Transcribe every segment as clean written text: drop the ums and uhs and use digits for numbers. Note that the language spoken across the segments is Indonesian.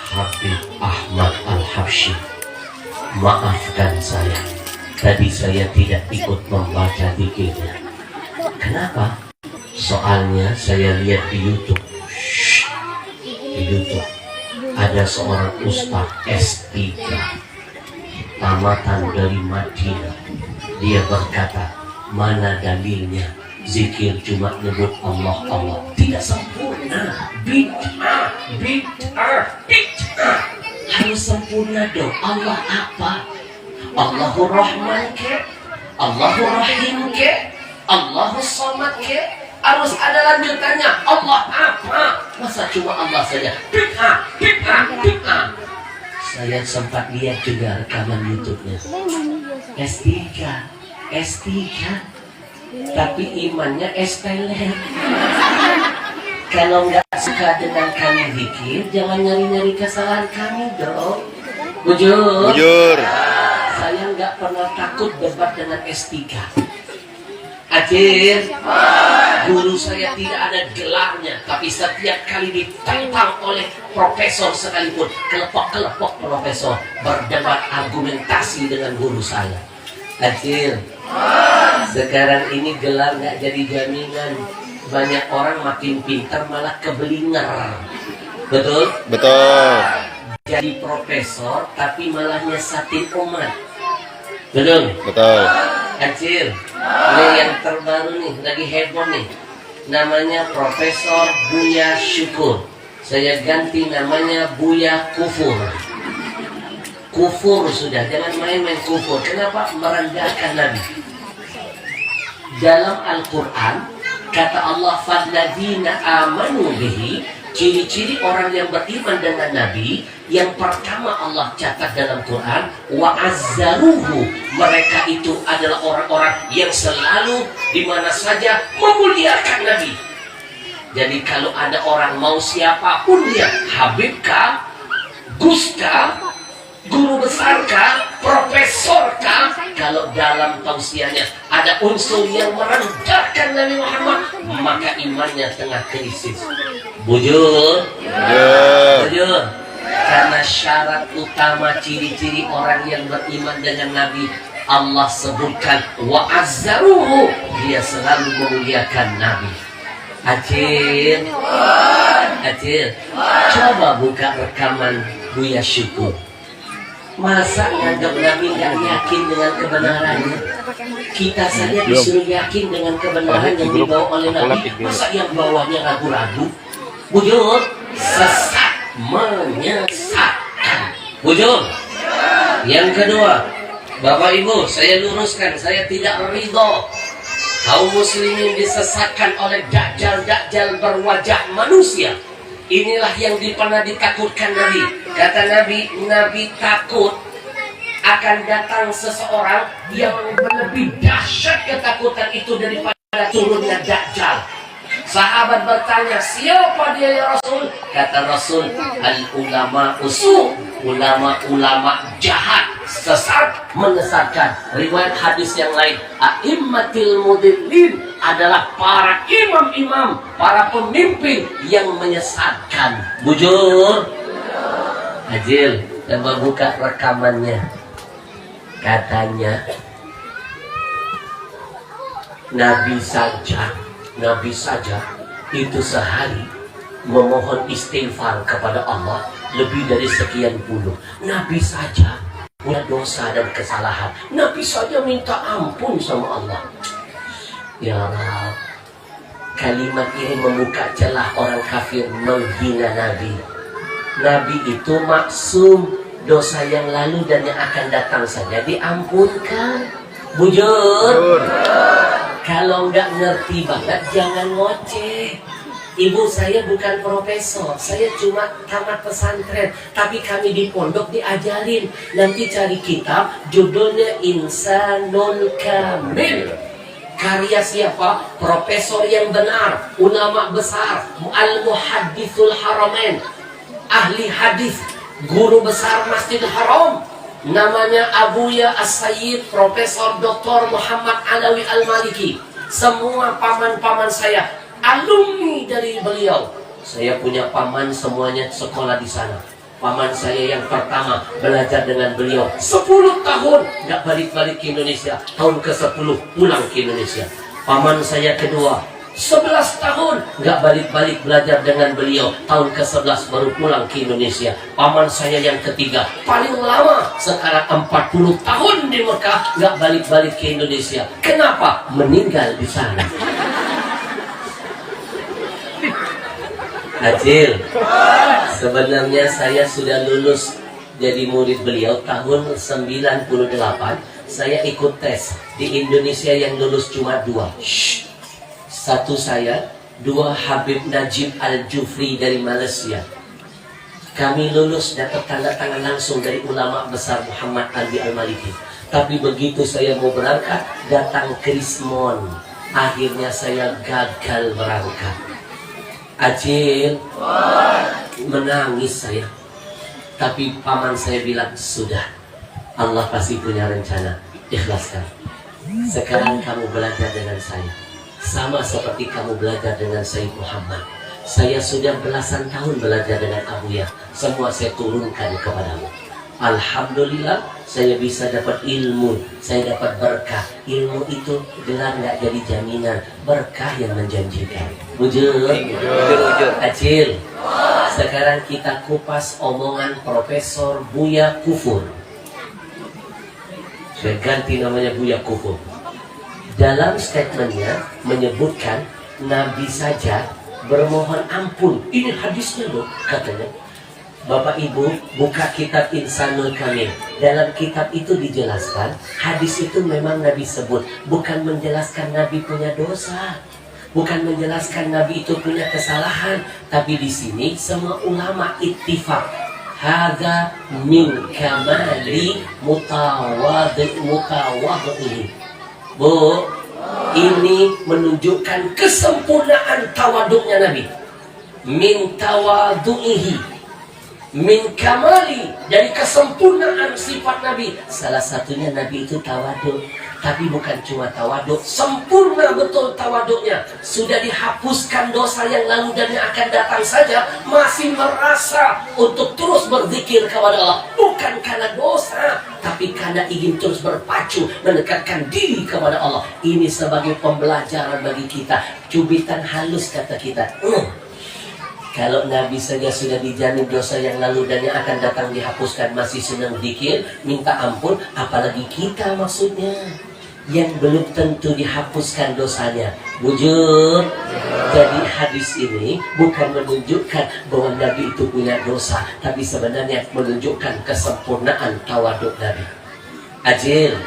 Habib Ahmad Al-Habsyi. Maafkan saya, tadi saya tidak ikut membaca zikirnya. Kenapa? Soalnya saya lihat di YouTube. Di YouTube ada seorang ustaz S3 tamatan dari Madinah. Dia berkata, mana dalilnya zikir cuma nyebut Allah Allah? Tidak sempurna. Bid'ah, bid'ah, bid'ah. Harus sempurna dong. Allah apa? Allahur Rahman ke? Allahur Rahim ke? Allahus Samad ke? Harus ada lanjutannya. Allah apa? Masa cuma Allah saja? Bid'ah, bid'ah, bid'ah. Saya sempat lihat juga rekaman YouTube-nya. S3, S3, tapi imannya S-teler. Kalau nggak suka dengan kami zikir, jangan nyari-nyari kesalahan kami dong. Bujur. Bujur. Saya nggak pernah takut debat dengan S3. Akhir, guru saya tidak ada gelarnya, tapi setiap kali ditantang oleh profesor sekalipun, kelepok-kelepok profesor berdebat argumentasi dengan guru saya. Akhir, sekarang ini gelar nggak jadi jaminan. Banyak orang makin pintar malah keblinger. Betul? Betul. Jadi profesor tapi malah nyesatin umat. Betul? Betul. Acil, ini yang terbaru nih, lagi heboh nih. Namanya Profesor Buya Syukur. Saya ganti namanya Buya Kufur. Kufur sudah, jangan main-main kufur. Kenapa? Merendahkan Nabi. Dalam Al-Quran kata Allah, "Falladzina amanu bihi", ciri-ciri orang yang beriman dengan Nabi. Yang pertama Allah catat dalam Quran, wa azzaruhu, mereka itu adalah orang-orang yang selalu di mana saja memuliakan Nabi. Jadi kalau ada orang mau siapapun dia, Habib kah, Gus kah, guru besar kah, profesor kah, kalau dalam tausiahnya ada unsur yang merendahkan Nabi Muhammad, maka imannya tengah krisis. Bujur, bujur. Karena syarat utama ciri-ciri orang yang beriman dengan Nabi, Allah sebutkan wa azzaruhu, dia selalu memuliakan Nabi. Acil, Acil, coba buka rekaman Buya Syukur. Masa nganggap Nabi nggak yakin dengan kebenarannya? Kita saja disuruh yakin dengan kebenaran yang dibawa oleh Nabi. Masa yang bawahnya ragu-ragu? Bujur, sesat, menyesatkan. Bujur. Yang kedua, Bapak Ibu, saya luruskan, saya tidak ridho kaum muslimin disesatkan oleh dajjal-dajjal berwajah manusia. Inilah yang pernah ditakutkan Nabi. Kata Nabi, Nabi takut akan datang seseorang yang lebih dahsyat ketakutan itu daripada turunnya dajjal. Sahabat bertanya, siapa dia ya Rasul? Kata Rasul, al-ulama usul, ulama-ulama jahat, sesat, menyesatkan. Riwayat hadis yang lain, a'immatil mudillin, adalah para imam-imam, para pemimpin yang menyesatkan. Bujur. Ajil, coba buka rekamannya. Katanya Nabi saja itu sehari memohon istighfar kepada Allah lebih dari sekian puluh. Nabi saja punya dosa dan kesalahan. Nabi saja minta ampun sama Allah. Ya Rabb, kalimat ini membuka celah orang kafir menghina Nabi. Nabi itu maksum, dosa yang lalu dan yang akan datang saja diampunkan. Bujur. Kalau nggak ngerti banget jangan ngoceh. Ibu saya bukan profesor, saya cuma tamat pesantren, tapi kami di pondok diajarin. Nanti cari kitab judulnya Insanul Kamil. Karya siapa? Profesor yang benar, ulama besar, Al-Muhaddithul Haramain, ahli hadis, guru besar Masjidil Haram. Namanya Abuya As-Sayyid Profesor Dr. Muhammad Alawi Al-Maliki. Semua paman-paman saya alumni dari beliau. Saya punya paman semuanya sekolah di sana. Paman saya yang pertama belajar dengan beliau 10 tahun, nggak balik-balik ke Indonesia. Tahun ke-10 pulang ke Indonesia. Paman saya kedua 11 tahun nggak balik-balik belajar dengan beliau. Tahun ke-11 baru pulang ke Indonesia. Paman saya yang ketiga paling lama, sekarang 40 tahun di Mekah, nggak balik-balik ke Indonesia. Kenapa? Meninggal di sana. Acil, sebenarnya saya sudah lulus jadi murid beliau tahun 98. Saya ikut tes di Indonesia, yang lulus cuma 2. Satu saya, 2 Habib Najib Al-Jufri dari Malaysia. Kami lulus dapat tanda tangan langsung dari ulama besar Muhammad Ali Al-Maliki. Tapi begitu saya mau berangkat, datang Krismon. Akhirnya saya gagal berangkat. Acil, menangis saya. Tapi paman saya bilang, sudah, Allah pasti punya rencana, ikhlaskan. Sekarang kamu belajar dengan saya, sama seperti kamu belajar dengan Sayyid Muhammad. Saya sudah belasan tahun belajar dengan Abuya. Semua saya turunkan kepadamu. Alhamdulillah, saya bisa dapat ilmu, saya dapat berkah. Ilmu itu gelar nggak jadi jaminan, berkah yang menjanjikan. Bujur, Acil. Sekarang kita kupas omongan Profesor Buya Kufur. Saya ganti namanya Buya Kufur. Dalam statementnya menyebutkan Nabi saja bermohon ampun. Ini hadisnya loh, katanya. Bapak Ibu buka kitab Insanul Kamil. Dalam kitab itu dijelaskan, hadis itu memang Nabi sebut, bukan menjelaskan Nabi punya dosa, bukan menjelaskan Nabi itu punya kesalahan. Tapi di sini semua ulama ittifaq, hadza min kamali mutawadhihi. Bu, ini menunjukkan kesempurnaan tawaduknya Nabi. Min tawadhu'ihi, min kamali, dari kesempurnaan sifat Nabi. Salah satunya Nabi itu tawaduk. Tapi bukan cuma tawaduk, sempurna betul tawaduknya. Sudah dihapuskan dosa yang lalu dan yang akan datang saja, masih merasa untuk terus berzikir kepada Allah. Bukan karena dosa, tapi karena ingin terus berpacu mendekatkan diri kepada Allah. Ini sebagai pembelajaran bagi kita, cubitan halus kata kita. Kalau Nabi saja sudah dijamin dosa yang lalu dan yang akan datang dihapuskan, masih senang zikir, minta ampun, apalagi kita maksudnya yang belum tentu dihapuskan dosanya. Bujur. Jadi hadis ini bukan menunjukkan bahwa Nabi itu punya dosa, tapi sebenarnya menunjukkan kesempurnaan tawaduk Nabi. Ajil,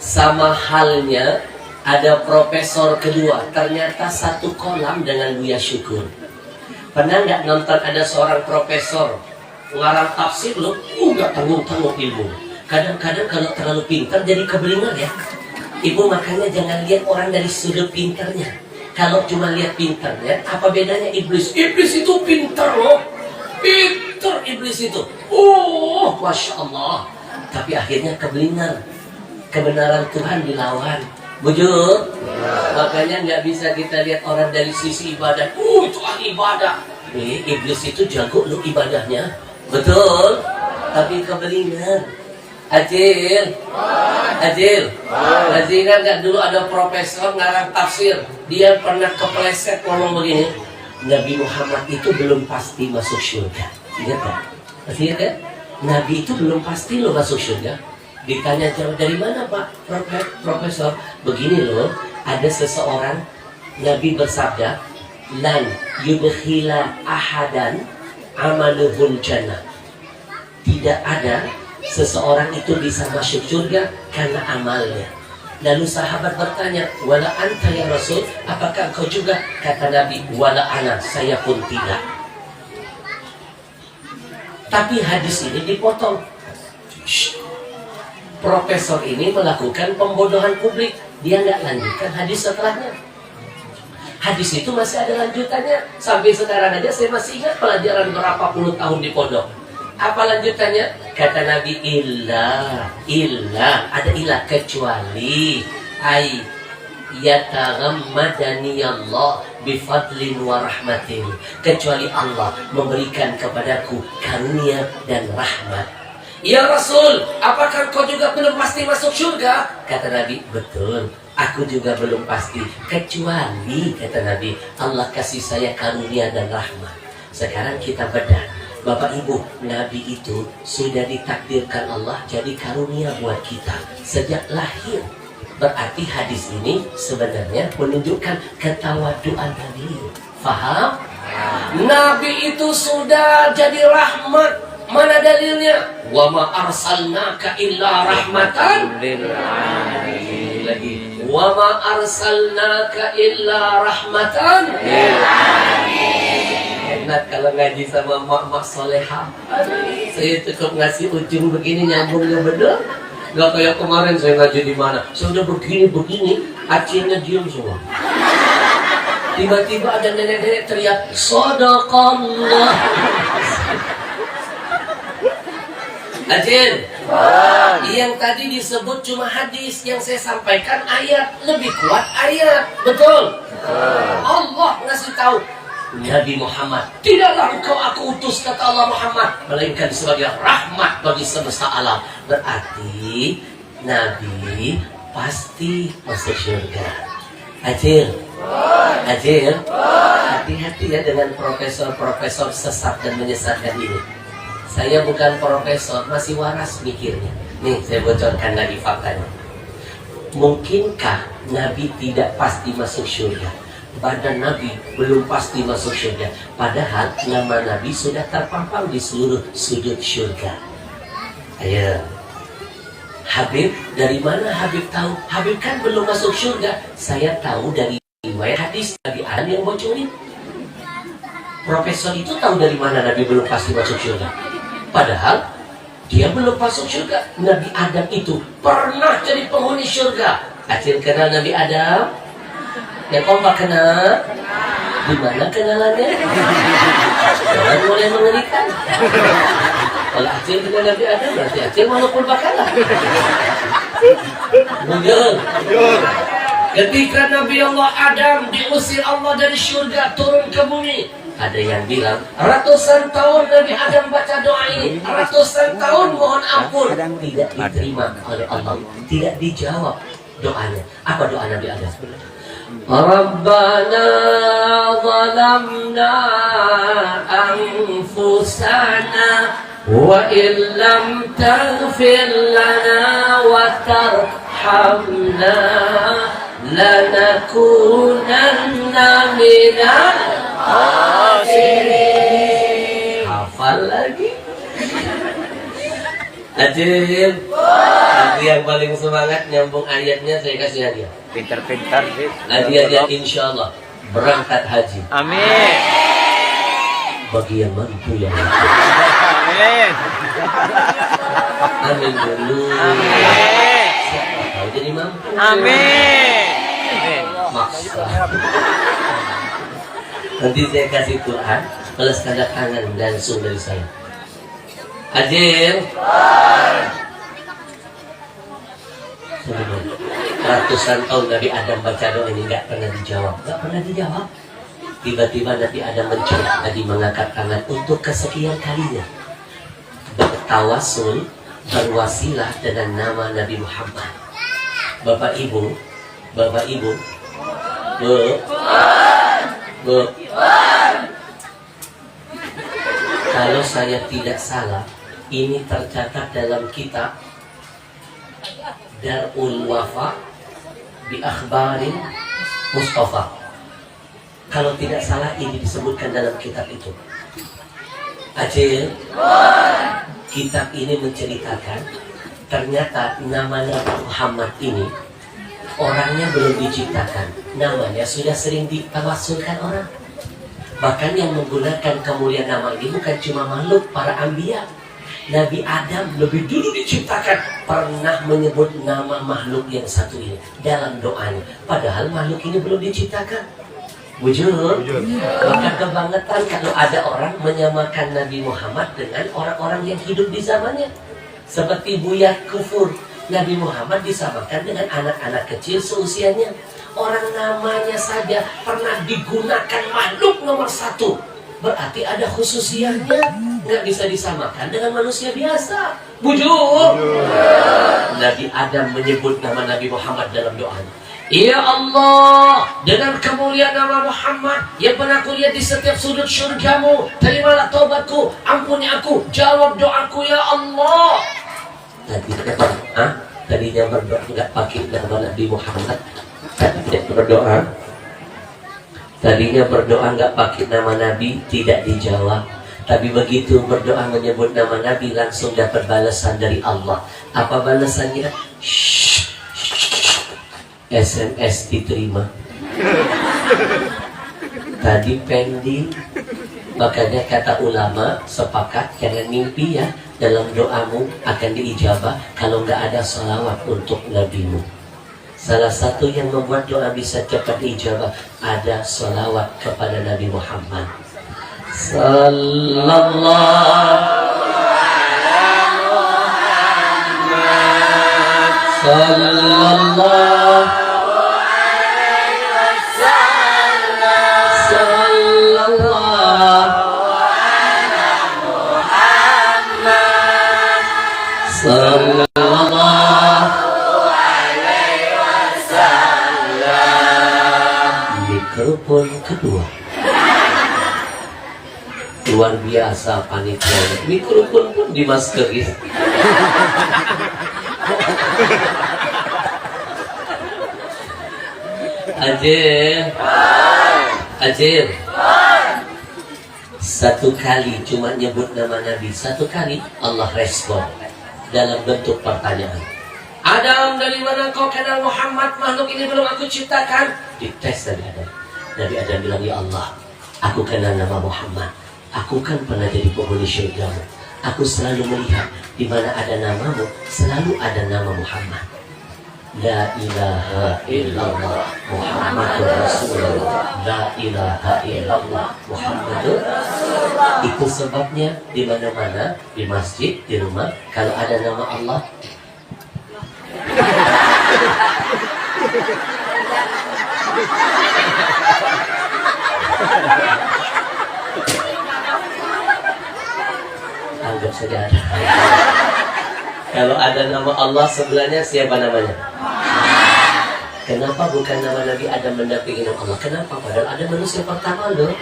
sama halnya ada profesor kedua, ternyata satu kolam dengan Buya Syukur. Pernah nggak nonton ada seorang profesor ngarang tafsir loh, nggak tanggung-tanggung ilmu. Kadang-kadang kalau terlalu pintar jadi kebelingan ya. Ibu makanya jangan lihat orang dari sudut pintarnya. Kalau cuma lihat pintarnya, apa bedanya iblis? Iblis itu pintar loh, pintar iblis itu. Oh, masya Allah. Tapi akhirnya kebelingan, kebenaran Tuhan dilawan. Bujur, makanya nggak bisa kita lihat orang dari sisi ibadah. Itu ahli ibadah. Iblis itu jago loh ibadahnya, betul. Tapi kebelingan. Acil, masih ingat nggak dulu ada profesor ngarang tafsir? Dia pernah kepleset ngomong begini, Nabi Muhammad itu belum pasti masuk surga. Ingat nggak? Masih ingat kan? Nabi itu belum pasti loh masuk surga. Ditanya jawab dari mana Pak Profesor? Begini loh, ada seseorang, Nabi bersabda, lan yudkhila ahadan amaluhul jannah. Tidak ada seseorang itu bisa masuk surga karena amalnya. Lalu sahabat bertanya, wala anta ya Rasul, apakah kau juga? Kata Nabi, wala ana, saya pun tidak. Tapi hadis ini dipotong. Profesor ini melakukan pembodohan publik. Dia nggak lanjutkan hadis setelahnya. Hadis itu masih ada lanjutannya. Sampai sekarang aja saya masih ingat pelajaran berapa puluh tahun di pondok. Apa lanjutannya? Kata Nabi, illa, ada ilah, kecuali yataghammadani Allah bifadlin wa rahmatin, kecuali Allah memberikan kepadaku karunia dan rahmat. Ya Rasul, apakah kau juga belum pasti masuk surga? Kata Nabi, betul, aku juga belum pasti, kecuali, kata Nabi, Allah kasih saya karunia dan rahmat. Sekarang kita bedah, Bapak Ibu, Nabi itu sudah ditakdirkan Allah jadi karunia buat kita sejak lahir. Berarti hadis ini sebenarnya menunjukkan ketawaduan Nabi. Faham? Nabi itu sudah jadi rahmat. Mana dalilnya? Wa ma arsalnaka illa rahmatan lil alamin. Lagi. Wa ma arsalnaka illa rahmatan lil alamin. Enak kalau ngaji sama mak-mak solehah. Saya cukup ngasih ujung begini nyambungnya bener. Gak kayak kemarin saya ngaji di mana. Saya udah begini, akhirnya diam semua. Tiba-tiba ada nenek-nenek teriak, Shadaqallah. Ajin, yang tadi disebut cuma hadis, yang saya sampaikan ayat, lebih kuat ayat, betul? Allah ngasih tahu Nabi Muhammad, tidaklah engkau aku utus, kata Allah Muhammad, melainkan sebagai rahmat bagi semesta alam. Berarti Nabi pasti masuk surga. Ajil, hati-hati ya dengan profesor-profesor sesat dan menyesatkan ini. Saya bukan profesor, masih waras mikirnya. Nih, saya bocorkan lagi faktanya. Mungkinkah Nabi tidak pasti masuk surga? Badan Nabi belum pasti masuk surga. Padahal nama Nabi sudah terpampang di seluruh sudut surga. Ayo. Habib, dari mana Habib tahu? Habib kan belum masuk surga. Saya tahu dari riwayat hadis Nabi Adam yang bocorin. Profesor itu tahu dari mana Nabi belum pasti masuk surga. Padahal dia belum masuk surga. Nabi Adam itu pernah jadi penghuni surga. Acil kenal Nabi Adam? Ya kompak kenal? Di mana kenalannya? Jangan mulai mengerikan. Kalau Acil kenal Nabi Adam, berarti Acil walaupun bakalah. Bujur. Ketika Nabi Allah Adam diusir Allah dari surga turun ke bumi, ada yang bilang ratusan tahun Nabi Adam baca doa ini, ratusan tahun mohon ampun, tidak diterima oleh Allah, tidak dijawab doanya. Apa doa Nabi Adam? Rabbana zalamna anfusana wa illam taghfir lana wa tarhamna lanakunanna minal khasirin. Hafal lagi. Ajil. Nanti yang paling semangat nyambung ayatnya saya kasih hadiah. Pintar-pintar sih. Hadiahnya insya Allah berangkat haji. Amin. Bagi yang mampu ya. Amin. Amin dulu. Amin. Siapa tahu jadi mampu. Amin. Maksa. Nanti saya kasih Quran, balas tanda tangan langsung dari saya. Hadir. Ratusan tahun Nabi Adam baca doa ini nggak pernah dijawab, Tiba-tiba Nabi Adam mencuri, Nabi mengangkat tangan untuk kesekian kalinya bertawasul, berwasilah dengan nama Nabi Muhammad. Bapak Ibu, Bu. Kalau saya tidak salah, ini tercatat dalam kitab Darul Wafa bi Akhbarin Mustafa. Kalau tidak salah ini disebutkan dalam kitab itu. Acil, kitab ini menceritakan ternyata nama Nabi Muhammad ini orangnya belum diciptakan, namanya sudah sering ditawasulkan orang. Bahkan yang menggunakan kemuliaan nama ini bukan cuma makhluk, para anbiya. Nabi Adam lebih dulu diciptakan pernah menyebut nama makhluk yang satu ini dalam doanya. Padahal makhluk ini belum diciptakan. Wujud. Maka kebangetan kalau ada orang menyamakan Nabi Muhammad dengan orang-orang yang hidup di zamannya. Seperti Buya Kufur. Nabi Muhammad disamakan dengan anak-anak kecil seusianya. Orang namanya saja pernah digunakan makhluk nomor 1, berarti ada khususianya, nggak bisa disamakan dengan manusia biasa. Bujur. Nabi Adam menyebut nama Nabi Muhammad dalam doanya. Ya Allah, dengan kemuliaan nama Muhammad yang pernah aku lihat di setiap sudut surgamu, terimalah taubatku, ampuni aku, jawab doaku ya Allah. Tadinya berdoa nggak pakai nama Nabi Muhammad. Tadinya berdoa nggak pakai nama Nabi, tidak dijawab. Tapi begitu berdoa menyebut nama Nabi, langsung dapat balasan dari Allah. Apa balasannya? SMS diterima. Tadi pending. Makanya kata ulama sepakat jangan mimpi ya, dalam doamu akan diijabah kalau nggak ada salawat untuk nabimu. Salah satu yang membuat doa bisa cepat diijabah, ada salawat kepada Nabi Muhammad sallallahu mikrofon kedua. Luar biasa panitia. Mikrofon pun dimaskerin. Ajir. Satu kali cuma nyebut nama Nabi, satu kali Allah respon dalam bentuk pertanyaan. Adam, dari mana kau kenal Muhammad? Makhluk ini belum aku ciptakan. Dites Nabi Adam. Nabi Adam bilang, ya Allah, aku kenal nama Muhammad. Aku kan pernah jadi penghuni syurgamu. Aku selalu melihat di mana ada namamu, selalu ada nama Muhammad. La ilaha illallah Muhammadur Rasulullah. La ilaha illallah Muhammadur Rasulullah. Itu sebabnya di mana-mana, di masjid, di rumah, kalau ada nama Allah, anggap saja ada. Kalau ada nama Allah sebelahnya, siapa namanya? Kenapa bukan nama Nabi Adam mendampingi nama Allah? Kenapa? Padahal ada manusia pertama loh.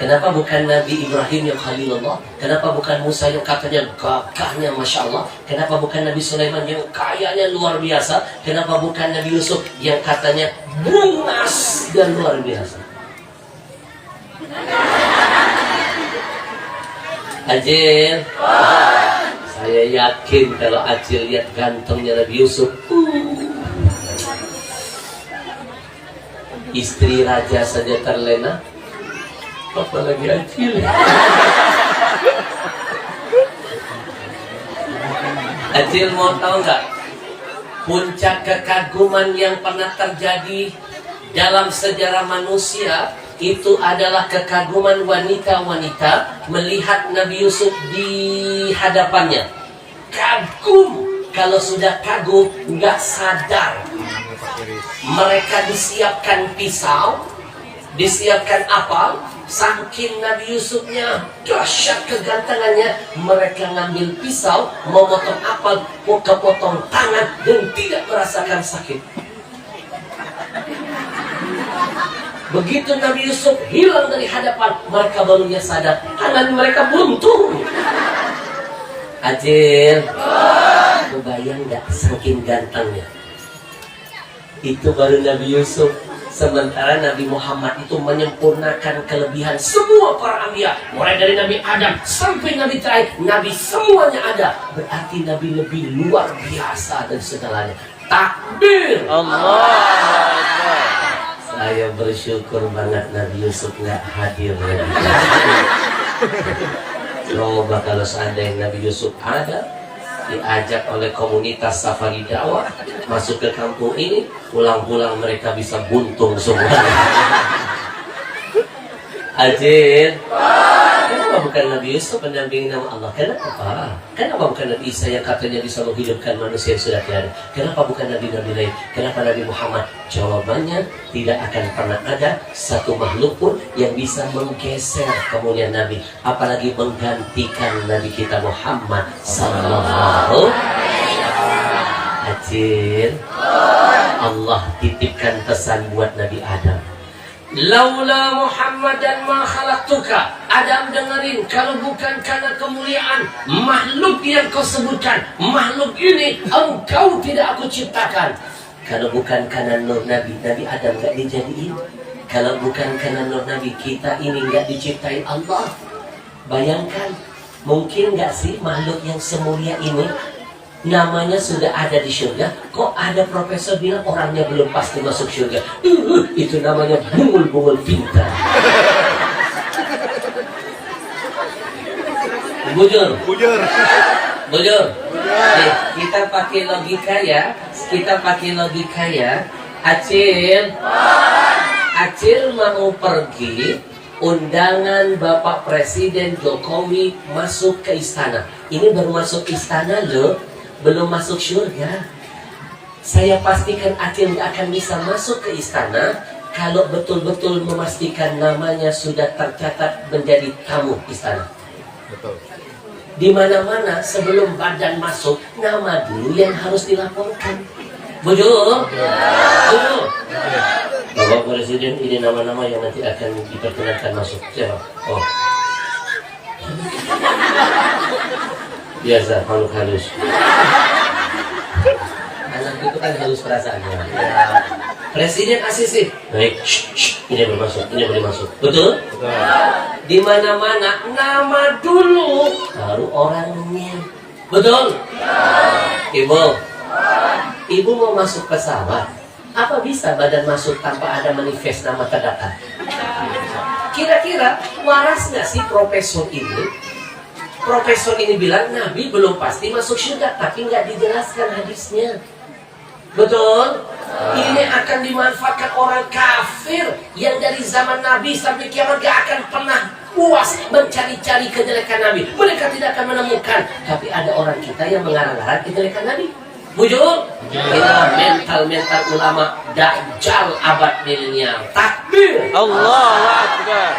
Kenapa bukan Nabi Ibrahim yang Khalilullah? Kenapa bukan Musa yang katanya gagahnya Masya Allah? Kenapa bukan Nabi Sulaiman yang kayanya luar biasa? Kenapa bukan Nabi Yusuf yang katanya bungas dan luar biasa? Ajil, saya yakin kalau Ajil lihat gantengnya Nabi Yusuf, istri raja saja terlena, apalagi Ajil. Ajil mau tahu nggak puncak kekaguman yang pernah terjadi dalam sejarah manusia? Itu adalah kekaguman wanita-wanita melihat Nabi Yusuf di hadapannya. Kagum. Kalau sudah kagum, nggak sadar. Mereka disiapkan pisau, disiapkan apa? Saking Nabi Yusufnya dahsyat kegantengannya, mereka ngambil pisau, mau potong apel, mau kepotong tangan dan tidak merasakan sakit. Begitu Nabi Yusuf hilang dari hadapan, mereka barunya sadar tangan mereka buntung. Ajil, kebayang gak saking gantengnya? Itu baru Nabi Yusuf. Sementara Nabi Muhammad itu menyempurnakan kelebihan semua para anbiya, mulai dari Nabi Adam sampai Nabi terakhir, Nabi semuanya ada. Berarti Nabi lebih luar biasa dari segalanya. Takbir Allah. Saya bersyukur banget Nabi Yusuf nggak hadir ya. Coba kalau seandainya Nabi Yusuf ada, diajak oleh komunitas safari dakwah masuk ke kampung ini, pulang-pulang mereka bisa buntung semua. Ajin. Kenapa bukan Nabi Yusuf pendamping nama Allah? Kenapa? Kenapa bukan Nabi Isa yang katanya bisa menghidupkan manusia yang sudah tiada? Kenapa bukan Nabi-Nabi lain? Kenapa Nabi Muhammad? Jawabannya, tidak akan pernah ada satu makhluk pun yang bisa menggeser kemuliaan Nabi, apalagi menggantikan Nabi kita Muhammad sallallahu alaihi wasallam. Acil, Allah titipkan pesan buat Nabi Adam. Laula Muhammadan ma khalaqtuka. Adam dengerin, kalau bukan karena kemuliaan makhluk yang kau sebutkan, makhluk ini engkau tidak aku ciptakan. Kalau bukan karena nur Nabi, Nabi Adam gak dijadiin. Kalau bukan karena nur Nabi, kita ini gak diciptain Allah. Bayangkan, mungkin gak sih makhluk yang semulia ini namanya sudah ada di surga, kok ada profesor bilang orangnya belum pasti masuk surga? Itu namanya bungul-bungul pintar. Bujur. Nih, kita pakai logika ya. Acil mau pergi undangan Bapak Presiden Jokowi masuk ke istana. Ini baru masuk istana loh, belum masuk surga. Saya pastikan Acil gak akan bisa masuk ke istana kalau betul-betul memastikan namanya sudah tercatat menjadi tamu istana. Betul. Di mana-mana sebelum badan masuk, nama dulu yang harus dilaporkan. Bujur? Bapak Presiden, ini nama-nama yang nanti akan diperkenankan masuk. Siapa? Oh, biasa, makhluk halus. Anak itu kan halus perasaannya. Presiden asisi. Baik, ini boleh masuk. Betul? Di mana-mana nama dulu, baru orangnya. Betul? Ibu mau masuk pesawat. Apa bisa badan masuk tanpa ada manifest nama terdaftar? Kira-kira waras nggak sih profesor ini? Profesor ini bilang Nabi belum pasti masuk surga, tapi nggak dijelaskan hadisnya. Betul? Ini akan dimanfaatkan orang kafir yang dari zaman Nabi sampai kiamat gak akan pernah puas mencari-cari kejelekan Nabi. Mereka tidak akan menemukan. Tapi ada orang kita yang mengarang-arang kejelekan Nabi. Bujur? Inilah mental-mental ulama Dajjal abad milenial. Takbir! Allahu Akbar.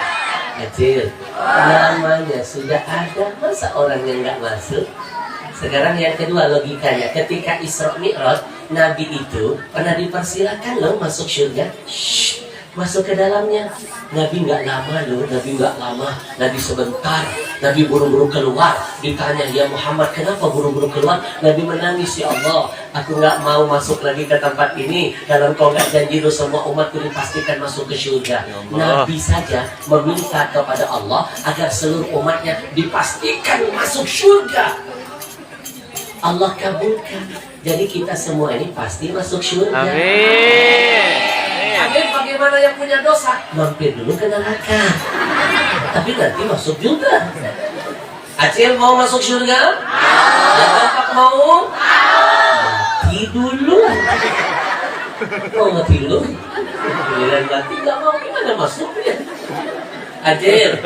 Kecil, namanya sudah ada, masa orang yang nggak masuk? Sekarang yang kedua logikanya, ketika Isra Mi'raj, Nabi itu pernah dipersilakan loh masuk surga. Masuk ke dalamnya. Nabi nggak lama loh, Nabi sebentar. Nabi buru-buru keluar. Ditanya, ya Muhammad, kenapa buru-buru keluar? Nabi menangis, ya Allah, aku nggak mau masuk lagi ke tempat ini. Dalam kau nggak janji lo semua umatku dipastikan masuk ke surga. Nabi saja meminta kepada Allah agar seluruh umatnya dipastikan masuk surga. Allah kabulkan. Jadi kita semua ini pasti masuk surga. Amin. Amin. Bagaimana yang punya dosa? Mampir dulu ke neraka. Tapi nanti masuk juga. Acil mau masuk surga? Yang Bapak mau? Mati dulu. Mau mati dulu? Giliran mati nggak mau, gimana masuknya? Acil,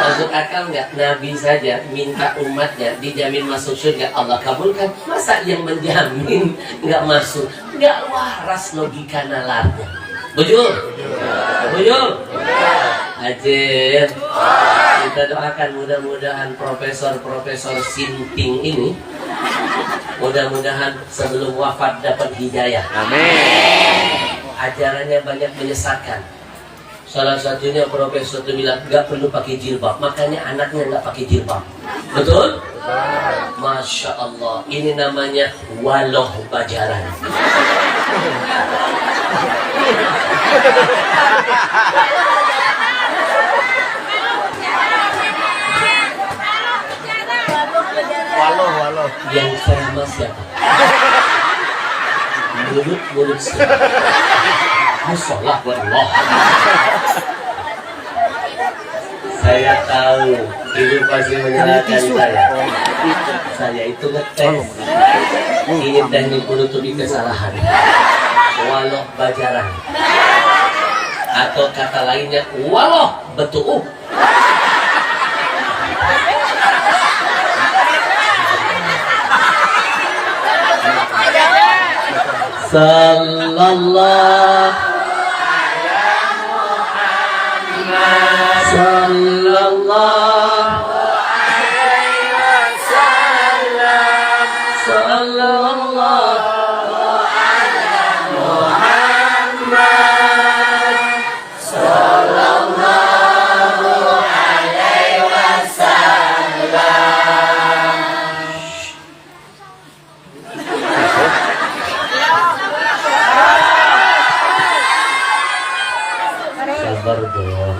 masuk akal nggak? Nabi saja minta umatnya dijamin masuk surga, Allah kabulkan. Masa yang menjamin nggak masuk? Nggak waras logika nalarnya. Bujur? Acil, kita doakan mudah-mudahan profesor Sinting ini mudah-mudahan sebelum wafat dapat hidayah. Amin. Ajarannya banyak menyesatkan. Salah satunya profesor itu bilang nggak perlu pakai jilbab, makanya anaknya nggak pakai jilbab. Betul? Masya Allah, ini namanya waloh bajaran. Walau. Yang ceramah siapa? Mulut siapa? Musolah buat Allah. Saya tahu ibu pasti menyalahkan saya. Saya itu ngetes. Ini teknik menutupi kesalahan. Waloh bajaran. Atau kata lainnya waloh betul. Sallallahu Sallallahu Sallallahu Sabar dong.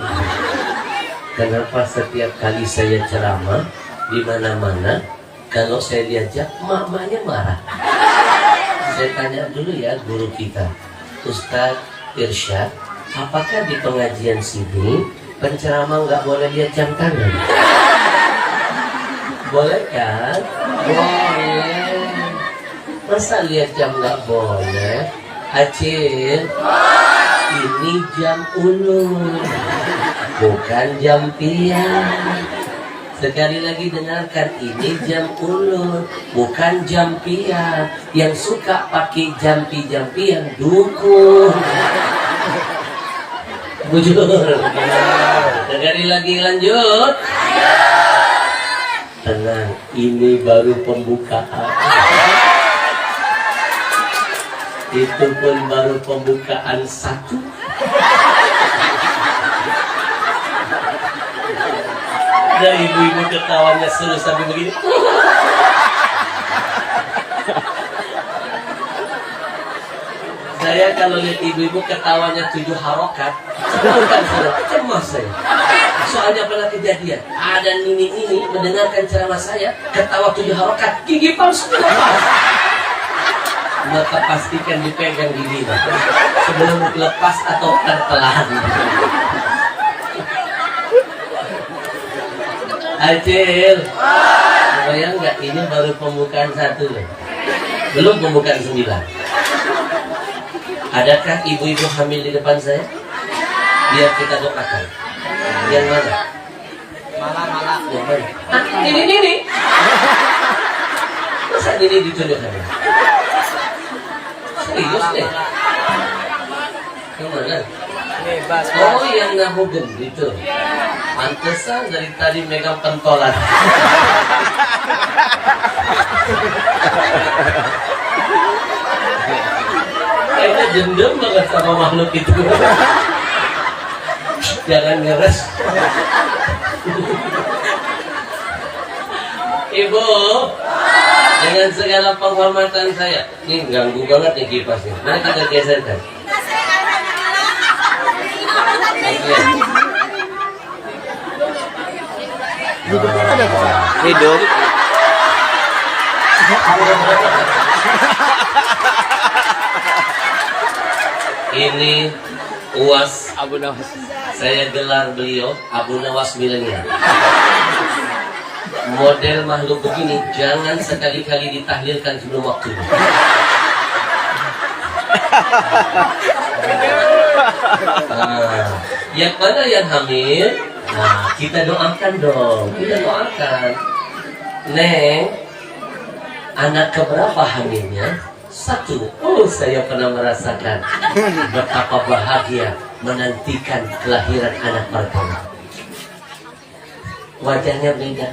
Kenapa setiap kali saya ceramah di mana-mana, kalau saya diajak, maknya marah? Saya tanya dulu ya guru kita, Ustadz Irsyad, apakah di pengajian sini penceramah nggak boleh lihat jam tangan? Boleh kan? Boleh. Masa lihat jam nggak boleh? Acil, ini jam ulur, bukan jam pian. Sekali lagi dengarkan, ini jam ulur, bukan jam pian. Yang suka pakai jampi-jampian dukun. Bujur. Sekali lagi lanjut. Tenang, ini baru pembukaan. Itu pun baru pembukaan 1. Dan ibu-ibu ketawanya seru sampai begini. Saya kalau lihat ibu-ibu ketawanya 7 harokat, bukan saya, cemas saya. Soalnya pernah kejadian, ada nini-nini mendengarkan ceramah saya, ketawa 7 harokat, gigi palsu lepas. Maka pastikan dipegang giginya sebelum lepas atau tertelan. Acil, bayang nggak, ini baru pembukaan 1 loh, belum pembukaan 9. Adakah ibu-ibu hamil di depan saya? Biar kita doakan. Yang mana? Malah. Yang mana? Ini. Masa ini ditunjukkan? Serius deh. Yang mana? Bebas. Oh, yang nahugen itu. Pantesan dari tadi megang pentolan. Kayaknya dendam banget sama makhluk itu. Jangan ngeres. Ibu, dengan segala penghormatan saya, ini ganggu banget nih kipasnya. Mana kita geserkan? Hidup. Ini UAS Abu Nawas. Saya gelar beliau Abu Nawas Milenial. Model makhluk begini jangan sekali-kali ditahlilkan sebelum waktunya. Yang mana yang hamil? Nah, kita doakan dong. Kita doakan. Neng, anak keberapa hamilnya? 1. Oh, saya pernah merasakan betapa bahagia menantikan kelahiran anak pertama. Wajahnya beda.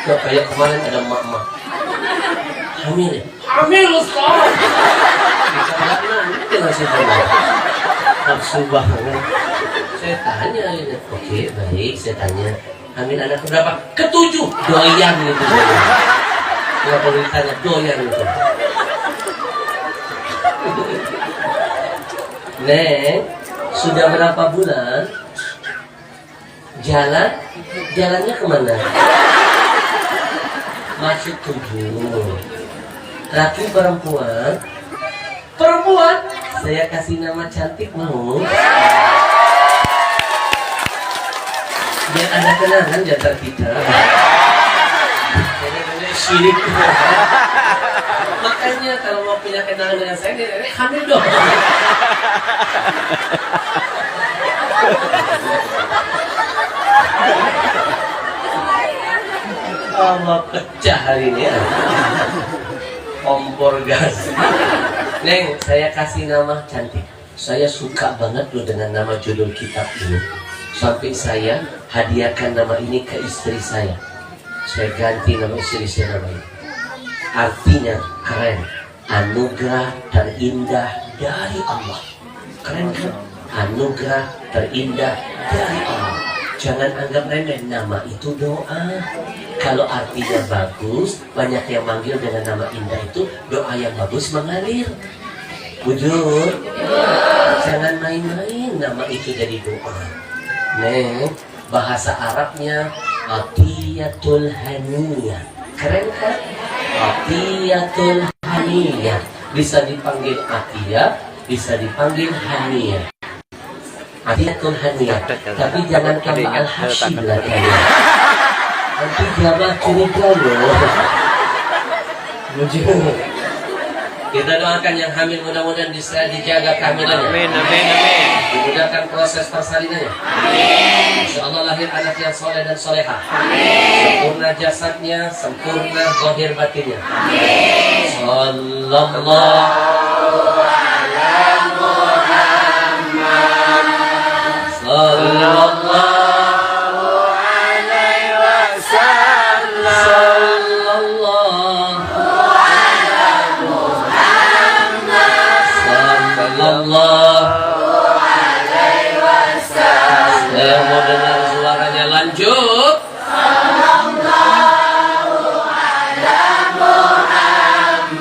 Kayak kemarin ada mak-mak hamil ya? Hamil Ustaz. Itu masih benar. Nafsu banget. Saya tanya ini, oke baik, saya tanya hamil anak berapa? Ke-7. Doyan itu. Nggak perlu ditanya, doyan itu. Neng, sudah berapa bulan? Jalannya kemana? Masuk 7. Laki perempuan? Perempuan? Saya kasih nama cantik mau? Biar ada kenangan di antara kita. Nenek-nenek syirik. Makanya kalau mau punya kenangan dengan saya, nenek hamil dong. Allah pecah hari ini ya. Kompor gas. Neng, saya kasih nama cantik. Saya suka banget loh dengan nama judul kitab ini. Sampai saya hadiahkan nama ini ke istri saya. Saya ganti nama istri saya nama ini. Artinya keren. Anugerah terindah dari Allah. Keren kan? Anugerah terindah dari Allah. Jangan anggap remeh, nama itu doa. Kalau artinya bagus, banyak yang manggil dengan nama indah itu, doa yang bagus mengalir. Bujur, jangan main-main, nama itu jadi doa. Nih, bahasa Arabnya Atiyatul Haniyah. Keren kan? Atiyatul Haniyah. Bisa dipanggil Atiyah, bisa dipanggil Haniyah. Atiyatul Haniyah. Tapi jangan tambah Al-Hashim lah kalian. Nanti jamaah curiga loh. Bujur. Kita doakan yang hamil mudah-mudahan bisa dijaga kehamilannya. Amin, amin, amin. Dimudahkan proses persalinannya. Amin. Insya Allah lahir anak yang soleh dan soleha. Amin. Sempurna jasadnya, sempurna zahir batinnya. Amin. Sallallahu ala Muhammad. Sallallahu alaihi wasallam. Sallallahu alaihi wasallam. Saya mau dengar suaranya, lanjut. Sallallahu ala Muhammad.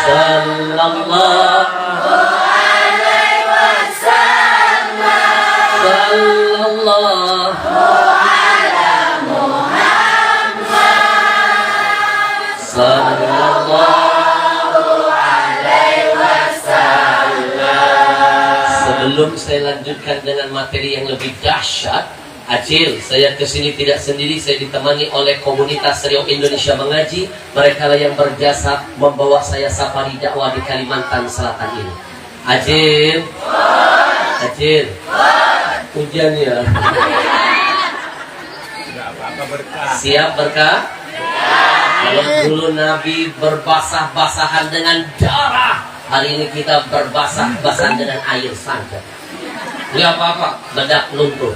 Sallallahu alaihi wasallam. Sallallahu ala Muhammad. Sallallahu. Sebelum saya lanjutkan dengan materi yang lebih dahsyat, Acil, saya kesini tidak sendiri, saya ditemani oleh komunitas Riau Indonesia Mengaji. Mereka lah yang berjasa membawa saya safari dakwah di Kalimantan Selatan ini. Acil, Acil, hujan ya. Siap berkah? Kalau dulu Nabi berbasah-basahan dengan darah, hari ini kita berbasah-basahan dengan air sangat. Gak apa-apa, bedak luntur.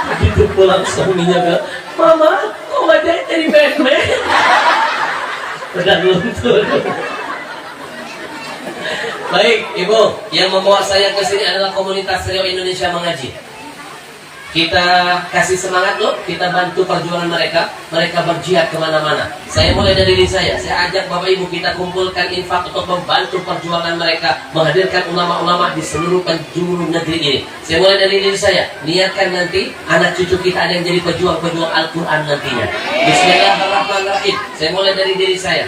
Begitu pulang suaminya bilang, Mama, kok wajahnya jadi Batman? Bedak luntur. Baik, Ibu, yang membawa saya ke sini adalah komunitas Riau Indonesia Mengaji. Kita kasih semangat loh, kita bantu perjuangan mereka. Mereka berjihad kemana-mana. Saya mulai dari diri saya ajak Bapak Ibu kita kumpulkan infak untuk membantu perjuangan mereka, menghadirkan ulama-ulama di seluruh penjuru negeri ini. Saya mulai dari diri saya, niatkan nanti anak cucu kita ada yang jadi pejuang-pejuang Al-Quran nantinya. Bismillahirrahmanirrahim. Saya mulai dari diri saya.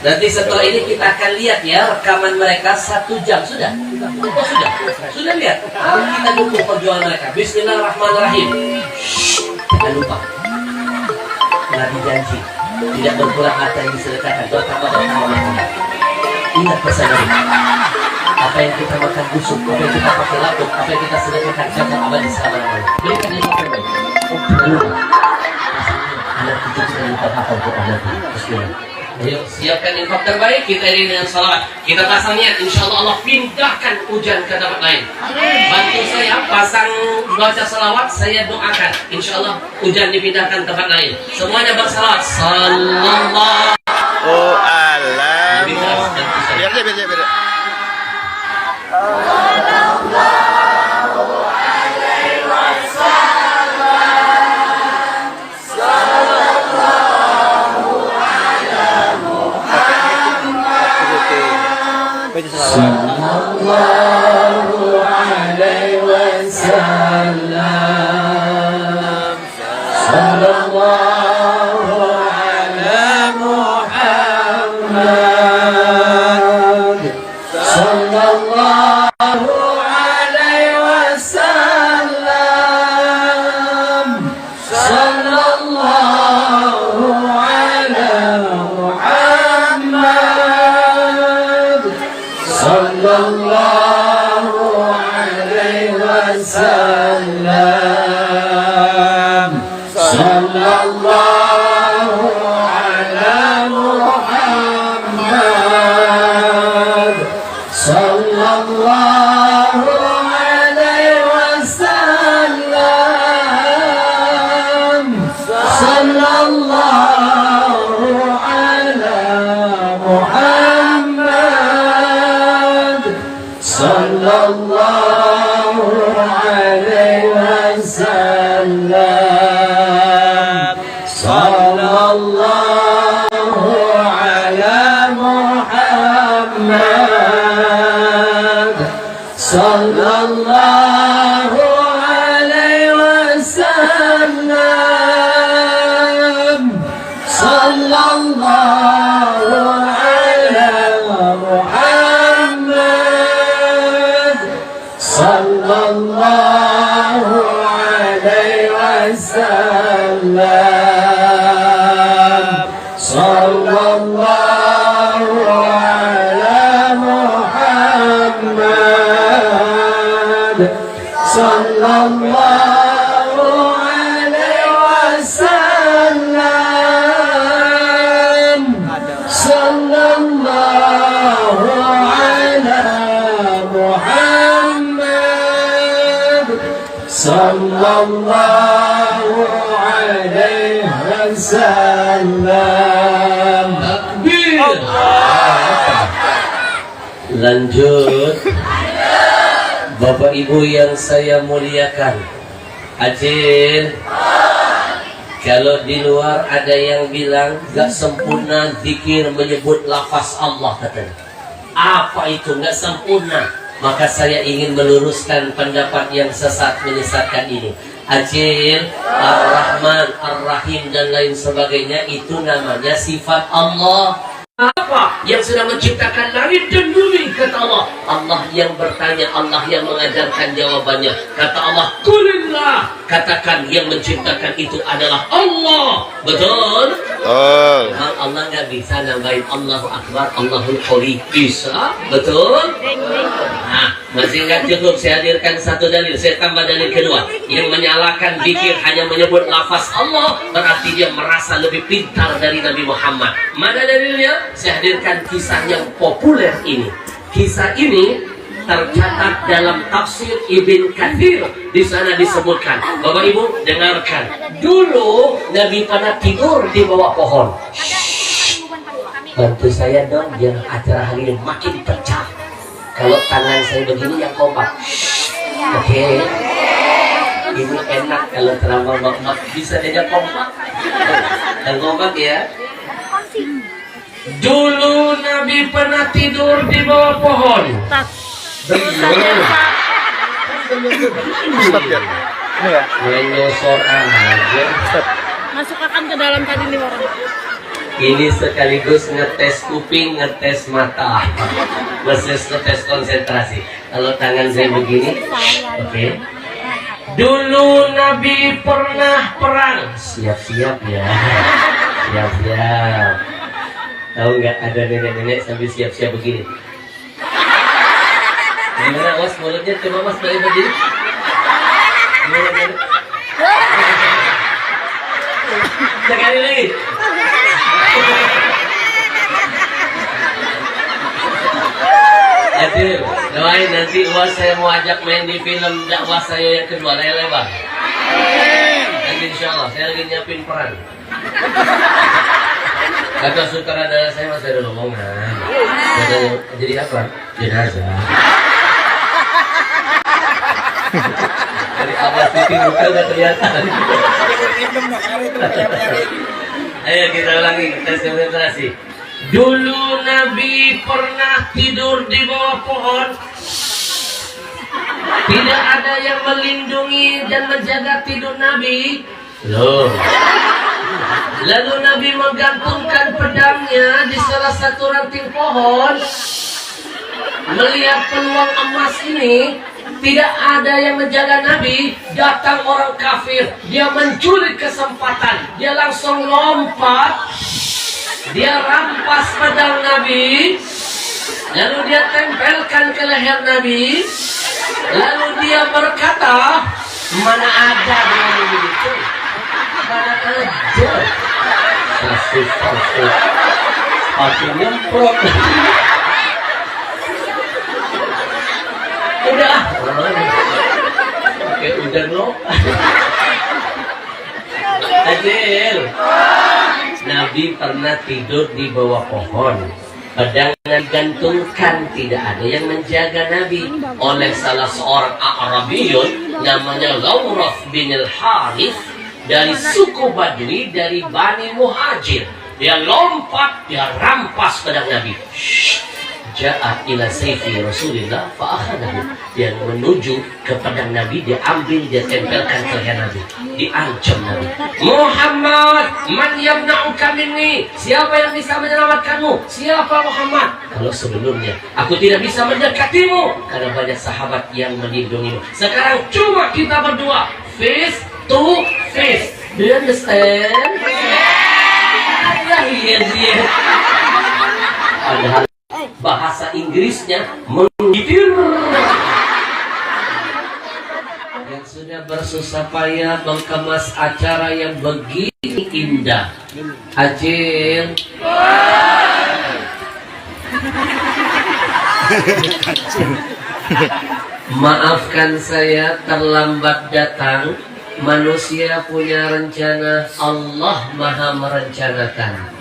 Nanti setelah ini kita akan lihat ya rekaman mereka 1 jam. Sudah? Oh, sudah lihat? Kita dukung perjuangan mereka. Bismillahirrahmanirrahim. Jangan lupa, Nabi janji tidak berkurang harta yang disedekahkan. Bertambah. Ingat pesan Nabi. Apa yang kita makan busuk, apa yang kita pakai lapuk, apa yang kita sedekahkan jaga abadi selama-lamanya. Berikan yang terbaik. Jangan lupa. Anak cucu kita lupa apa untuk anak. Bismillah. Ayo siapkan infak terbaik, kita iringi dengan salawat. Kita pasang niat, insya Allah Allah pindahkan hujan ke tempat lain. Bantu saya pasang baca salawat, saya doakan, insya Allah hujan dipindahkan tempat lain. Semuanya bersalawat. Sallallahu. Oh Allah. Biar. Sallallahu alaihi wasallam. Sallallahu ala Muhammad. Sallallahu alaihi wasallam. Sallallahu ala Muhammad. Sallallahu sallallahu alaihi wasallam. Sallallahu ala Muhammad. Sallallahu alaihi wasallam. Sallallahu ala Muhammad. Sallallahu alaihi wasallam. Sallallahu ala Muhammad. Sallallahu alaihi wasallam. Sallallahu ala Muhammad. Sallallahu alaihi wasallam. Takbir. Lanjut. Bapak Ibu yang saya muliakan, Acil, kalau di luar ada yang bilang gak sempurna zikir menyebut lafaz Allah katanya. Apa itu gak sempurna? Maka saya ingin meluruskan pendapat yang sesat menyesatkan ini. Acil, Ar-Rahman, Ar-Rahim dan lain sebagainya itu namanya sifat Allah. Apa yang sudah menciptakan langit dan bumi? Kata Allah. Allah yang bertanya, Allah yang mengajarkan jawabannya. Kata Allah, Qulillah. Katakan yang menciptakan itu adalah Allah. Betul? Oh. Allah nggak bisa nambahin Allahu Akbar, Allahul Qori. Bisa? Betul? Nah, masih nggak cukup. Saya hadirkan satu dalil. Saya tambah dalil kedua. Yang menyalahkan zikir hanya menyebut lafaz Allah, berarti dia merasa lebih pintar dari Nabi Muhammad. Mana dalilnya? Saya hadirkan kisah yang populer ini. Kisah ini tercatat dalam tafsir Ibn Katsir. Di sana disebutkan. Bapak Ibu dengarkan. Dulu Nabi pernah tidur di bawah pohon. Bantu saya dong, biar acara hari ini makin pecah. Kalau tangan saya begini yang kompak. Oke. Ini enak kalau terlalu mak bisa diajak kompak. Dan kompak ya. Dulu Nabi pernah tidur di bawah pohon. Stop ya. Ini ya. Menyosor aja. Masukkan ke dalam tadi 5 orang. Ini sekaligus ngetes kuping, ngetes mata, ngetes konsentrasi. Kalau tangan saya begini, oke. Dulu Nabi pernah perang. Siap-siap ya. Siap-siap. Tahu nggak ada nenek-nenek sambil siap-siap begini? Gimana was mulutnya? Coba mas balik begini. Gimana? Sekali lagi. Adil, doain nanti was saya mau ajak main di film dakwah saya yang kedua, layar lebar. Nanti insya Allah saya lagi nyiapin peran. Kata sutradara saya masih ada omongan. Jadi apa? Jenazah. Dari awal titik buka udah kelihatan. Ayo kita ulangi, kita konsentrasi. Dulu Nabi pernah tidur di bawah pohon. Tidak ada yang melindungi dan menjaga tidur Nabi. Loh. Lalu Nabi menggantungkan pedangnya di salah satu ranting pohon. Melihat peluang emas ini, tidak ada yang menjaga Nabi. Datang orang kafir, dia mencuri kesempatan, dia langsung lompat, dia rampas pedang Nabi, lalu dia tempelkan ke leher Nabi, lalu dia berkata, mana ada yang begitu, mana ada, sasus, aku nyemprot. Udah, oke, udah lo. Adil, Nabi pernah tidur di bawah pohon. Pedang gantungkan, tidak ada yang menjaga Nabi. Oleh salah seorang Arabiyun namanya Ghawraf bin al-Harith dari suku Badui dari Bani Muhajir. Dia lompat, dia rampas pedang Nabi. Ja'a ila sayfi Rasulillah fa'akhadahu. Dia menuju ke pedang Nabi, dia ambil, dia tempelkan ke leher Nabi. Diancam Nabi. Muhammad, man yamna'uka minni? Siapa yang bisa menyelamatkanmu? Siapa Muhammad? Kalau sebelumnya aku tidak bisa mendekatimu karena banyak sahabat yang melindungimu. Sekarang cuma kita berdua, face to face. Do you understand? Iya. Padahal bahasa Inggrisnya menggigil. Yang sudah bersusah payah mengemas acara yang begini indah. Acil. Maafkan saya terlambat datang. Manusia punya rencana, Allah Maha merencanakan.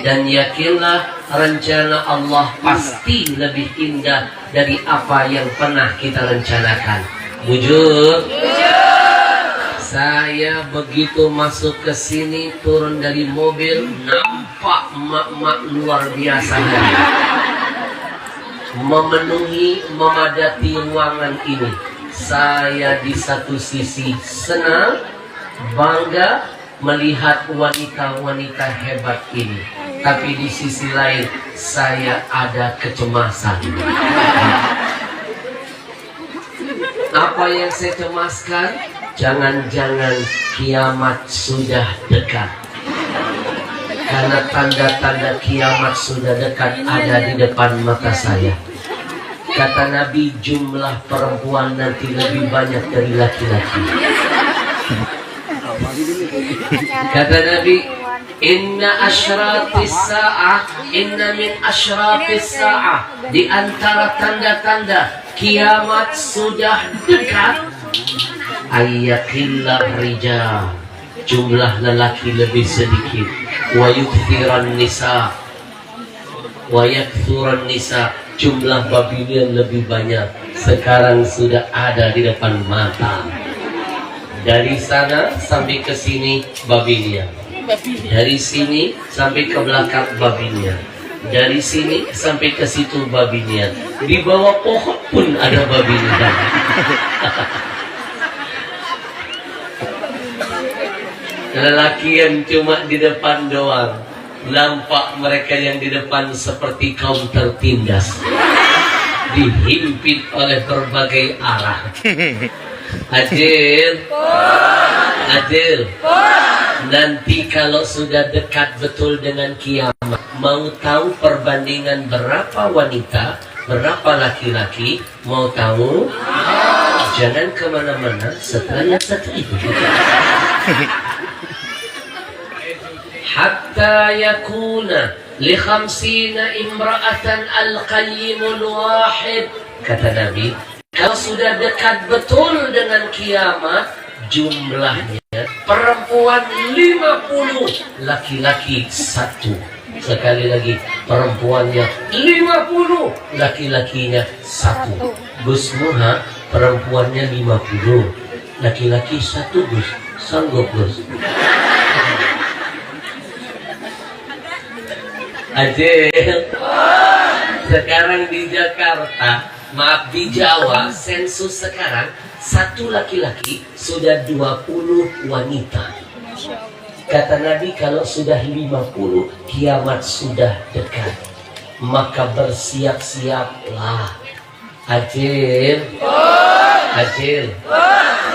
Dan yakinlah rencana Allah pasti lebih indah dari apa yang pernah kita rencanakan. Bujur. Saya begitu masuk ke sini, turun dari mobil, nampak emak-emak luar biasa memenuhi, memadati ruangan ini. Saya di satu sisi senang, bangga melihat wanita-wanita hebat ini. Tapi di sisi lain saya ada kecemasan. Apa yang saya cemaskan? Jangan-jangan kiamat sudah dekat. Karena tanda-tanda kiamat sudah dekat ada di depan mata saya. Kata Nabi, jumlah perempuan nanti lebih banyak dari laki-laki. Kata Nabi, inna asyratis sa'ah, inna min asyratis sa'ah, di antara tanda-tanda kiamat sudah dekat, ayyakillah rijal, jumlah lelaki lebih sedikit, wa yukthiran nisa, wa yakthuran nisa, jumlah babinian lebih banyak. Sekarang sudah ada di depan mata. Dari sana sampai ke sini babinian. Dari sini sampai ke belakang babinian. Dari sini sampai ke situ babinian. Di bawah pohon pun ada babinian. Lelaki yang cuma di depan doang, nampak mereka yang di depan seperti kaum tertindas, dihimpit oleh berbagai arah. Adil, nanti kalau sudah dekat betul dengan kiamat, mau tahu perbandingan berapa wanita, berapa laki-laki? Mau tahu? Jangan kemana-mana, setelah yang satu itu. Hatta yakuna li khamsina imra'atan al-qayyimul wahid. Kata Nabi, kalau sudah dekat betul dengan kiamat, jumlahnya perempuan 50, laki-laki 1. Sekali lagi, perempuannya 50, laki-lakinya 1. Gus Muha, perempuannya 50, laki-laki 1, Gus. Sanggup, Gus? Adil, sekarang di Jakarta, maaf di Jawa, sensus sekarang 1 laki-laki sudah 20 wanita. Kata Nabi, kalau sudah 50, kiamat sudah dekat. Maka bersiap-siaplah. Adil,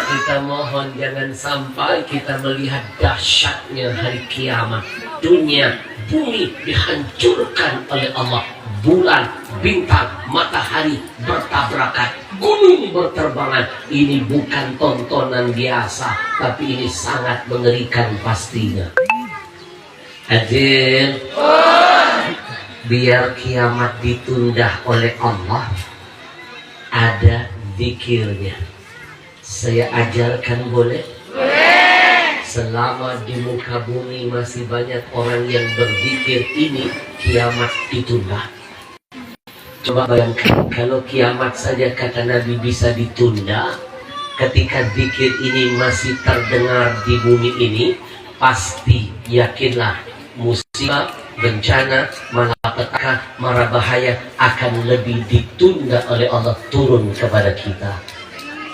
kita mohon jangan sampai kita melihat dahsyatnya hari kiamat. Dunia, bumi dihancurkan oleh Allah. Bulan, bintang, matahari bertabrakan, gunung berterbangan. Ini bukan tontonan biasa, tapi ini sangat mengerikan pastinya. Adil, biar kiamat ditunda oleh Allah, ada zikirnya. Saya ajarkan boleh? Selama di muka bumi masih banyak orang yang berzikir, ini kiamat ditunda. Coba bayangkan kalau kiamat saja kata Nabi bisa ditunda, ketika zikir ini masih terdengar di bumi ini, pasti yakinlah musibah, bencana, malapetaka, mara bahaya akan lebih ditunda oleh Allah turun kepada kita.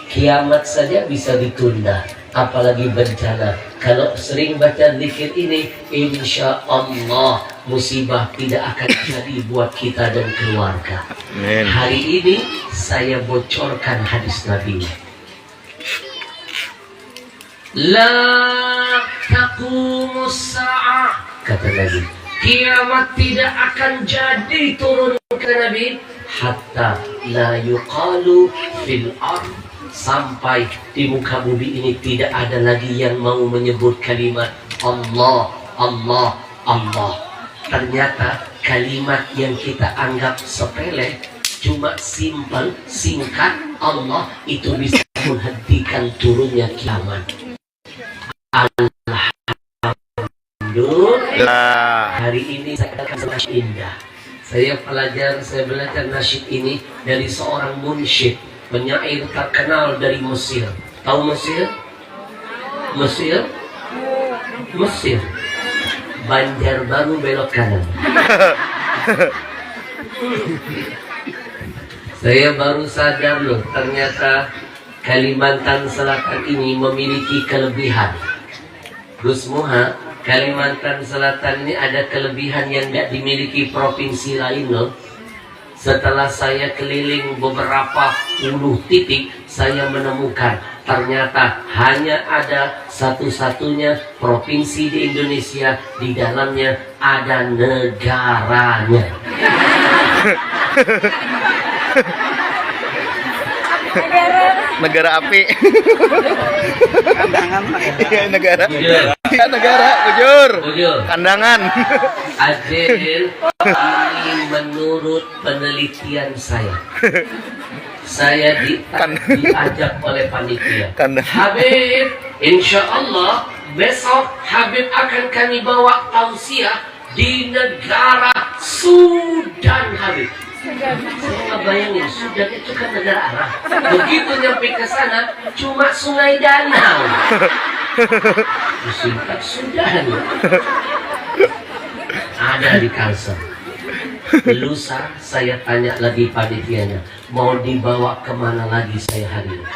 Kiamat saja bisa ditunda, apalagi bencana. Kalau sering baca zikir ini, insya Allah musibah tidak akan jadi buat kita dan keluarga. Amin. Hari ini saya bocorkan hadis Nabi. La taqumus sa'ah, kata Nabi, kiamat tidak akan jadi turun ke Nabi hatta la yuqalu fil ard, sampai di muka bumi ini tidak ada lagi yang mau menyebut kalimat Allah, Allah, Allah. Ternyata kalimat yang kita anggap sepele, cuma simpel, singkat, Allah, itu bisa menghentikan turunnya kiamat. Alhamdulillah, hari ini saya akan nasyid indah. Saya belajar nasyid ini dari seorang munsyid, penyair terkenal dari Mesir. Tahu Mesir? Mesir? Mesir. Banjarbaru belok kanan. Saya baru sadar loh, ternyata Kalimantan Selatan ini memiliki kelebihan. Gus Muha, Kalimantan Selatan ini ada kelebihan yang tidak dimiliki provinsi lain loh. Setelah saya keliling beberapa puluh titik, saya menemukan ternyata hanya ada satu-satunya provinsi di Indonesia, di dalamnya ada negaranya. Negara api. Kandangan Pak. Iya, negara. Bujur. Iya, negara, bujur. Bujur. Kandangan. Adil, ini menurut penelitian saya. Saya diajak oleh panitia. Habib, insya Allah besok Habib akan kami bawa tausiah di negara Sudan, Habib. Saya nggak bayangin, Sudan itu kan negara Arab. Begitu nyampe ke sana, cuma sungai danau. Disingkat Sudan. Ada di Kalsel. Lusa saya tanya lagi panitianya, mau dibawa kemana lagi saya hari ini?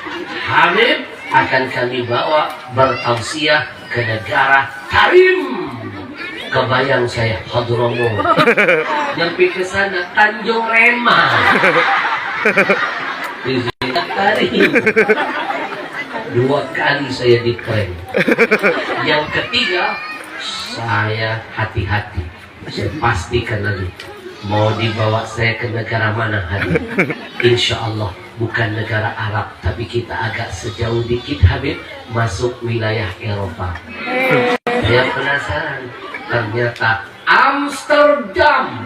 Habib akan kami bawa bertausiah ke negara Karim. Kebayang saya Hadromo. Nyampe ke sana Tanjung Rema. Disingkat Karim. 2 kali saya diprank. Yang ketiga, saya hati-hati. Saya pastikan lagi, mau dibawa saya ke negara mana hari? Insya Allah bukan negara Arab, tapi kita agak sejauh dikit Habib, masuk wilayah Eropa. Saya penasaran, ternyata Amsterdam.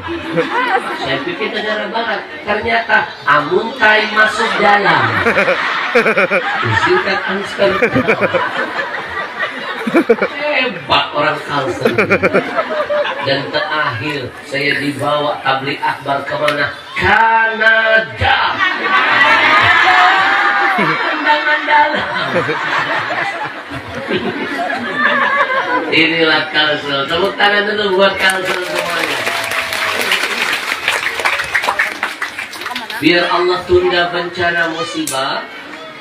Saya pikir negara barat, ternyata Amuntai masuk dalam. Disingkat Amsterdam. Hebat orang Kalsel. Dan terakhir saya dibawa tablik akbar kemana? Kanada. Pandangan dalam. Inilah Kalsel. Tepuk tangan dulu buat Kalsel semuanya. Biar Allah tunda bencana musibah,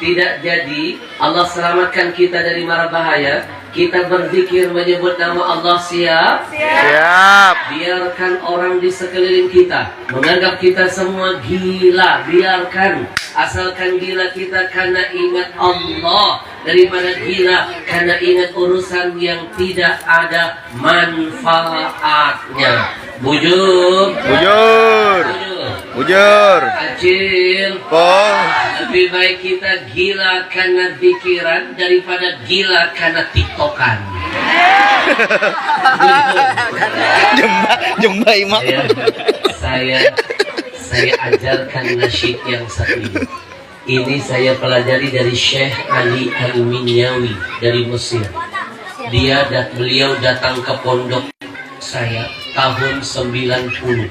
tidak jadi, Allah selamatkan kita dari mara bahaya. Kita berzikir menyebut nama Allah, siap? Siap. Biarkan orang di sekeliling kita menganggap kita semua gila. Biarkan, asalkan gila kita karena ingat Allah, daripada gila karena ingat urusan yang tidak ada manfaatnya. Bujur. Bujur. Bujur. Bujur. Acil. Pol. Lebih baik kita gila karena pikiran daripada gila karena tiktokan. Jemba imak. Saya ajarkan nasyid yang satu ini. Ini saya pelajari dari Syekh Ali Al-Minyawi dari Mesir. Beliau datang ke pondok saya tahun 90.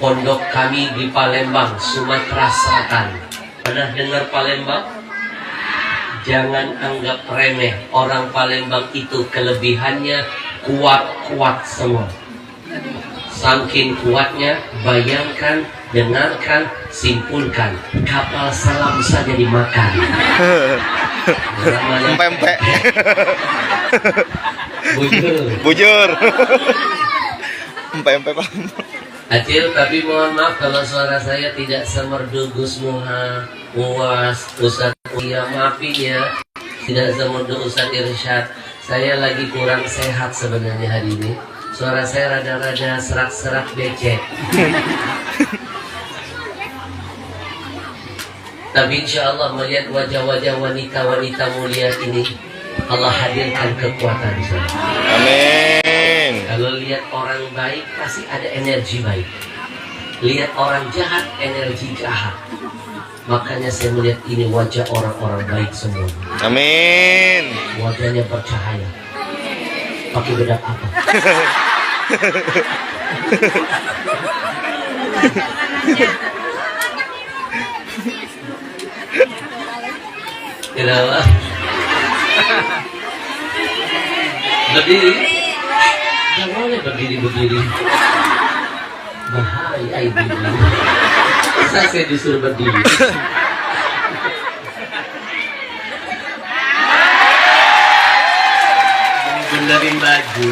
Pondok kami di Palembang, Sumatera Selatan. Pernah dengar Palembang? Jangan anggap remeh. Orang Palembang itu kelebihannya kuat-kuat semua. Saking kuatnya, bayangkan, dengarkan, simpulkan. Kapal selam saja dimakan. Namanya Empek-empek. bujur. Bujur. Empek-empek Pak. Acil, tapi mohon maaf kalau suara saya tidak semerdu Gus Muha, Uwas, Ustadz Uya, maafin ya. Tidak semerdu Ustadz Irsyad. Saya lagi kurang sehat sebenarnya hari ini. Suara saya rada-rada serak-serak becek. Tapi insya Allah melihat wajah-wajah wanita-wanita mulia ini, Allah hadirkan kekuatan di sana. Amin. Kalau lihat orang baik pasti ada energi baik. Lihat orang jahat, energi jahat. Makanya saya melihat ini wajah orang-orang baik semua. Amin. Wajahnya bercahaya. Pakai bedak apa? Kenapa? Berdiri? Gak boleh berdiri-berdiri. Bahaya ibu. Saya disuruh berdiri. Benerin baju.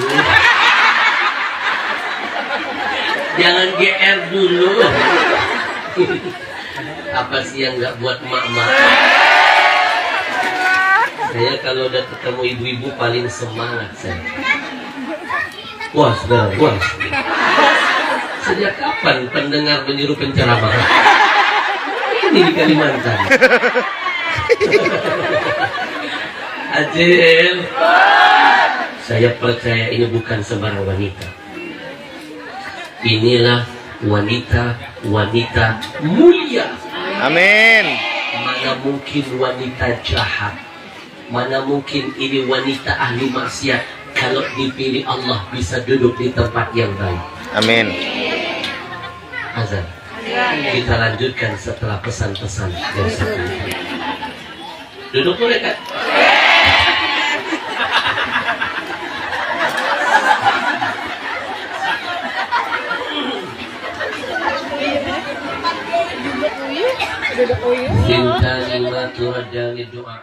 Jangan GR dulu. Apa sih yang nggak buat mak-mak? Saya kalau udah ketemu ibu-ibu paling semangat saya. Puas, puas. Sejak kapan pendengar menyuruh penceramah? Ini di Kalimantan. Acil, saya percaya ini bukan sembarang wanita. Inilah wanita-wanita mulia. Amin. Mana mungkin wanita jahat? Mana mungkin ini wanita ahli maksiat? Kalau dipilih Allah bisa duduk di tempat yang baik. Amin. Azan. Kita lanjutkan setelah pesan-pesan yang satu. Duduk boleh kan? Cinta lima turadani doa.